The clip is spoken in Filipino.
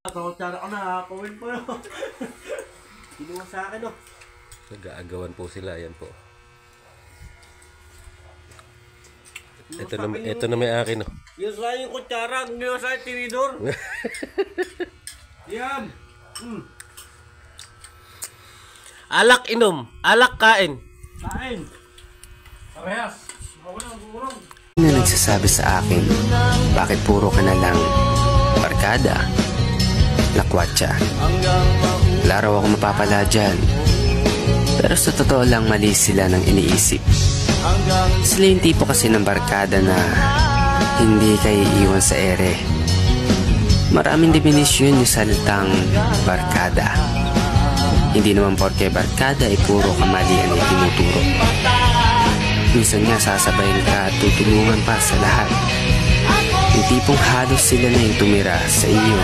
Kutsara ko na, kawin po yun. Kinuha sa akin, oh. Nag-aagawan po sila, yan po. Kinuha Ito na may akin, oh. Yung sa yung kutsara, ngayon sa tinidor. Yan. Alak inom, alak kain. Kain. Parehas. Ako na, gurong. Na nagsasabi sa akin, bakit puro ka na lang barkada, lakwatsa. Wala raw ako mapapala dyan. Pero sa totoo lang, mali sila ng iniisip. Sila yung tipo kasi ng barkada na hindi kayo iiwan sa ere. Maraming definisyon yung salitang barkada. Hindi naman porke barkada ay puro kamalian yung tinuturo. Minsan nga sasabayin ka at tutulungan pa sa lahat. Yung tipong halos sila na yung tumira sa iyo